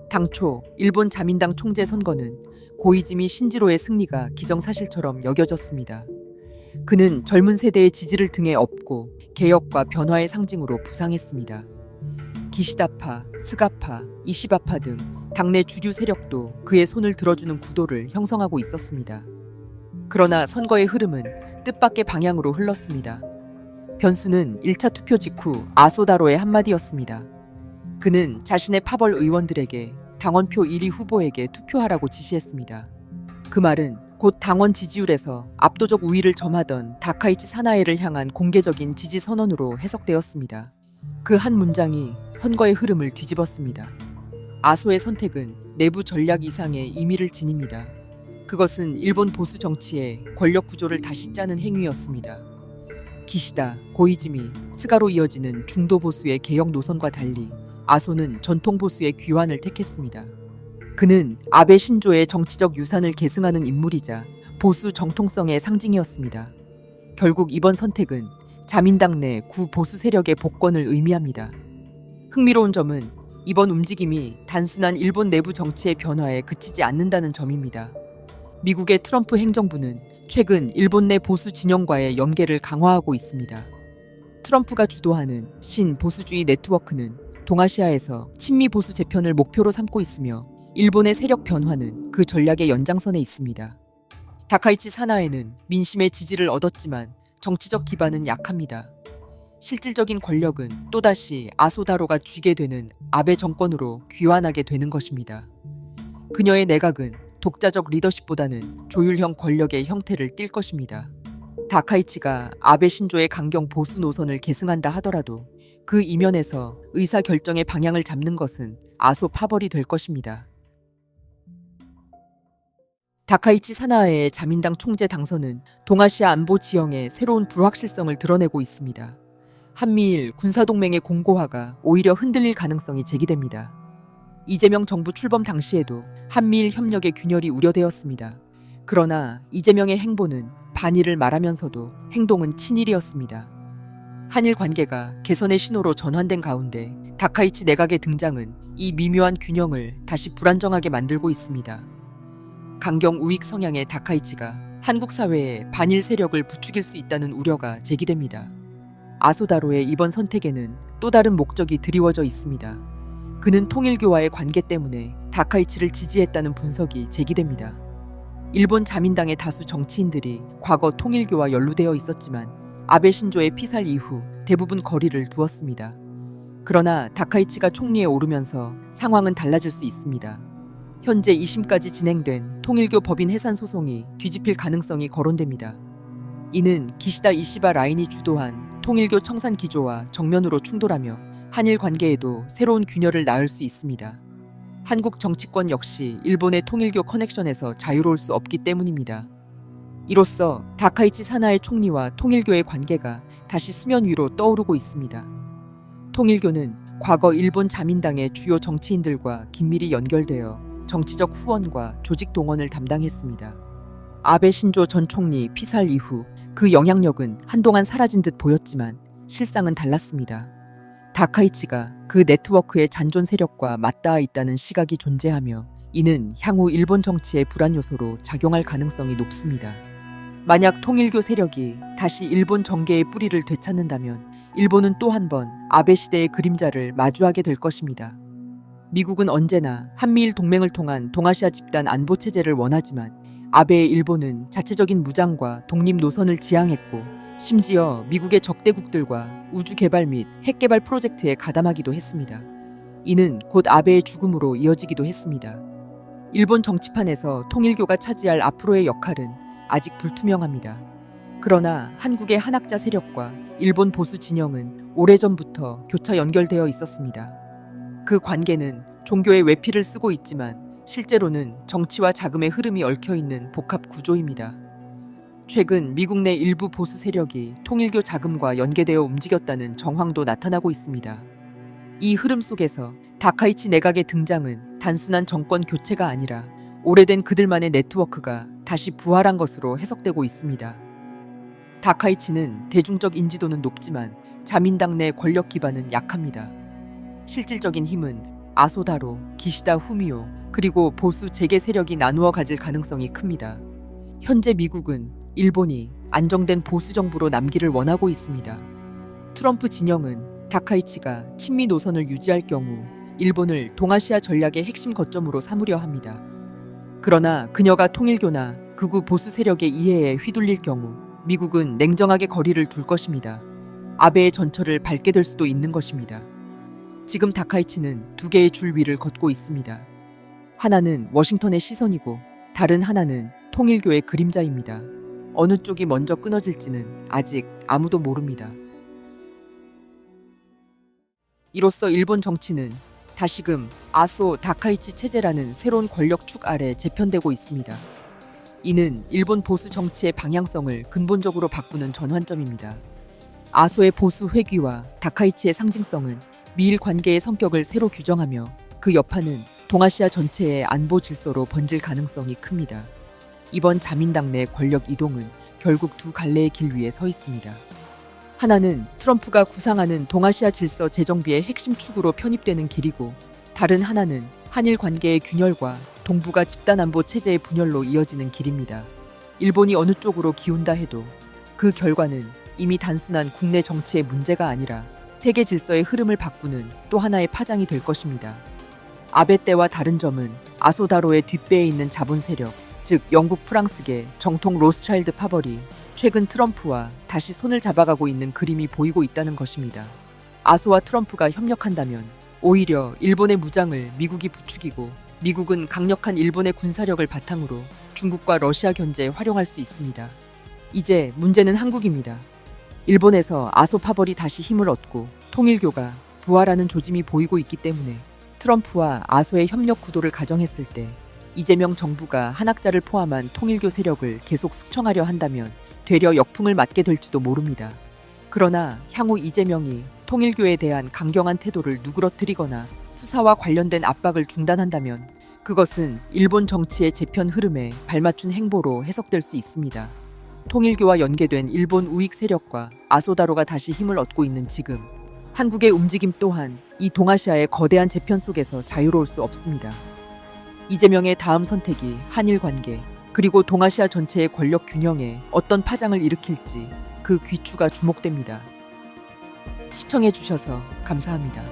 당초 일본 자민당 총재 선거는 고이즈미 신지로의 승리가 기정사실처럼 여겨졌습니다. 그는 젊은 세대의 지지를 등에 업고 개혁과 변화의 상징으로 부상했습니다. 기시다파, 스가파, 이시바파 등 당내 주류 세력도 그의 손을 들어주는 구도를 형성하고 있었습니다. 그러나 선거의 흐름은 뜻밖의 방향으로 흘렀습니다. 변수는 1차 투표 직후 아소다로의 한마디였습니다. 그는 자신의 파벌 의원들에게 당원표 1위 후보에게 투표하라고 지시했습니다. 그 말은 곧 당원 지지율에서 압도적 우위를 점하던 다카이치 사나에를 향한 공개적인 지지 선언으로 해석되었습니다. 그 한 문장이 선거의 흐름을 뒤집었습니다. 아소의 선택은 내부 전략 이상의 의미를 지닙니다. 그것은 일본 보수 정치의 권력 구조를 다시 짜는 행위였습니다. 기시다, 고이즈미, 스가로 이어지는 중도 보수의 개혁 노선과 달리 아소는 전통 보수의 귀환을 택했습니다. 그는 아베 신조의 정치적 유산을 계승하는 인물이자 보수 정통성의 상징이었습니다. 결국 이번 선택은 자민당 내 구보수 세력의 복권을 의미합니다. 흥미로운 점은 이번 움직임이 단순한 일본 내부 정치의 변화에 그치지 않는다는 점입니다. 미국의 트럼프 행정부는 최근 일본 내 보수 진영과의 연계를 강화하고 있습니다. 트럼프가 주도하는 신보수주의 네트워크는 동아시아에서 친미 보수 재편을 목표로 삼고 있으며 일본의 세력 변화는 그 전략의 연장선에 있습니다. 다카이치 사나에는 민심의 지지를 얻었지만 정치적 기반은 약합니다. 실질적인 권력은 또다시 아소다로가 쥐게 되는 아베 정권으로 귀환하게 되는 것입니다. 그녀의 내각은 독자적 리더십보다는 조율형 권력의 형태를 띨 것입니다. 다카이치가 아베 신조의 강경 보수 노선을 계승한다 하더라도 그 이면에서 의사결정의 방향을 잡는 것은 아소 파벌이 될 것입니다. 다카이치 사나에의 자민당 총재 당선은 동아시아 안보 지형의 새로운 불확실성을 드러내고 있습니다. 한미일 군사동맹의 공고화가 오히려 흔들릴 가능성이 제기됩니다. 이재명 정부 출범 당시에도 한미일 협력의 균열이 우려되었습니다. 그러나 이재명의 행보는 반일을 말하면서도 행동은 친일이었습니다. 한일 관계가 개선의 신호로 전환된 가운데 다카이치 내각의 등장은 이 미묘한 균형을 다시 불안정하게 만들고 있습니다. 강경 우익 성향의 다카이치가 한국 사회에 반일 세력을 부추길 수 있다는 우려가 제기됩니다. 아소다로의 이번 선택에는 또 다른 목적이 드리워져 있습니다. 그는 통일교와의 관계 때문에 다카이치를 지지했다는 분석이 제기됩니다. 일본 자민당의 다수 정치인들이 과거 통일교와 연루되어 있었지만 아베 신조의 피살 이후 대부분 거리를 두었습니다. 그러나 다카이치가 총리에 오르면서 상황은 달라질 수 있습니다. 현재 2심까지 진행된 통일교 법인 해산 소송이 뒤집힐 가능성이 거론됩니다. 이는 기시다 이시바 라인이 주도한 통일교 청산 기조와 정면으로 충돌하며 한일 관계에도 새로운 균열을 낳을 수 있습니다. 한국 정치권 역시 일본의 통일교 커넥션에서 자유로울 수 없기 때문입니다. 이로써 다카이치 사나의 총리와 통일교의 관계가 다시 수면 위로 떠오르고 있습니다. 통일교는 과거 일본 자민당의 주요 정치인들과 긴밀히 연결되어 정치적 후원과 조직 동원을 담당했습니다. 아베 신조 전 총리 피살 이후 그 영향력은 한동안 사라진 듯 보였지만 실상은 달랐습니다. 다카이치가 그 네트워크의 잔존 세력과 맞닿아 있다는 시각이 존재하며 이는 향후 일본 정치의 불안 요소로 작용할 가능성이 높습니다. 만약 통일교 세력이 다시 일본 정계의 뿌리를 되찾는다면 일본은 또 한 번 아베 시대의 그림자를 마주하게 될 것입니다. 미국은 언제나 한미일 동맹을 통한 동아시아 집단 안보 체제를 원하지만 아베의 일본은 자체적인 무장과 독립 노선을 지향했고 심지어 미국의 적대국들과 우주 개발 및 핵 개발 프로젝트에 가담하기도 했습니다. 이는 곧 아베의 죽음으로 이어지기도 했습니다. 일본 정치판에서 통일교가 차지할 앞으로의 역할은 아직 불투명합니다. 그러나 한국의 한학자 세력과 일본 보수 진영은 오래전부터 교차 연결되어 있었습니다. 그 관계는 종교의 외피를 쓰고 있지만 실제로는 정치와 자금의 흐름이 얽혀있는 복합 구조입니다. 최근 미국 내 일부 보수 세력이 통일교 자금과 연계되어 움직였다는 정황도 나타나고 있습니다. 이 흐름 속에서 다카이치 내각의 등장은 단순한 정권 교체가 아니라 오래된 그들만의 네트워크가 다시 부활한 것으로 해석되고 있습니다. 다카이치는 대중적 인지도는 높지만 자민당 내 권력 기반은 약합니다. 실질적인 힘은 아소다로, 기시다 후미오, 그리고 보수 재계 세력이 나누어 가질 가능성이 큽니다. 현재 미국은 일본이 안정된 보수 정부로 남기를 원하고 있습니다. 트럼프 진영은 다카이치가 친미 노선을 유지할 경우 일본을 동아시아 전략의 핵심 거점으로 삼으려 합니다. 그러나 그녀가 통일교나 극우 보수 세력의 이해에 휘둘릴 경우 미국은 냉정하게 거리를 둘 것입니다. 아베의 전철을 밟게 될 수도 있는 것입니다. 지금 다카이치는 두 개의 줄 위를 걷고 있습니다. 하나는 워싱턴의 시선이고 다른 하나는 통일교의 그림자입니다. 어느 쪽이 먼저 끊어질지는 아직 아무도 모릅니다. 이로써 일본 정치는 다시금 아소 다카이치 체제라는 새로운 권력축 아래 재편되고 있습니다. 이는 일본 보수 정치의 방향성을 근본적으로 바꾸는 전환점입니다. 아소의 보수 회귀와 다카이치의 상징성은 미일 관계의 성격을 새로 규정하며 그 여파는 동아시아 전체의 안보 질서로 번질 가능성이 큽니다. 이번 자민당 내 권력 이동은 결국 두 갈래의 길 위에 서 있습니다. 하나는 트럼프가 구상하는 동아시아 질서 재정비의 핵심 축으로 편입되는 길이고, 다른 하나는 한일 관계의 균열과 동북아 집단안보 체제의 분열로 이어지는 길입니다. 일본이 어느 쪽으로 기운다 해도 그 결과는 이미 단순한 국내 정치의 문제가 아니라 세계 질서의 흐름을 바꾸는 또 하나의 파장이 될 것입니다. 아베 때와 다른 점은 아소다로의 뒷배에 있는 자본 세력, 즉 영국 프랑스계 정통 로스차일드 파벌이 최근 트럼프와 다시 손을 잡아가고 있는 그림이 보이고 있다는 것입니다. 아소와 트럼프가 협력한다면 오히려 일본의 무장을 미국이 부추기고 미국은 강력한 일본의 군사력을 바탕으로 중국과 러시아 견제에 활용할 수 있습니다. 이제 문제는 한국입니다. 일본에서 아소 파벌이 다시 힘을 얻고 통일교가 부활하는 조짐이 보이고 있기 때문에 트럼프와 아소의 협력 구도를 가정했을 때 이재명 정부가 한학자를 포함한 통일교 세력을 계속 숙청하려 한다면 되려 역풍을 맞게 될지도 모릅니다. 그러나 향후 이재명이 통일교에 대한 강경한 태도를 누그러뜨리거나 수사와 관련된 압박을 중단한다면 그것은 일본 정치의 재편 흐름에 발맞춘 행보로 해석될 수 있습니다. 통일교와 연계된 일본 우익 세력과 아소다로가 다시 힘을 얻고 있는 지금, 한국의 움직임 또한 이 동아시아의 거대한 재편 속에서 자유로울 수 없습니다. 이재명의 다음 선택이 한일 관계, 그리고 동아시아 전체의 권력 균형에 어떤 파장을 일으킬지 그 귀추가 주목됩니다. 시청해주셔서 감사합니다.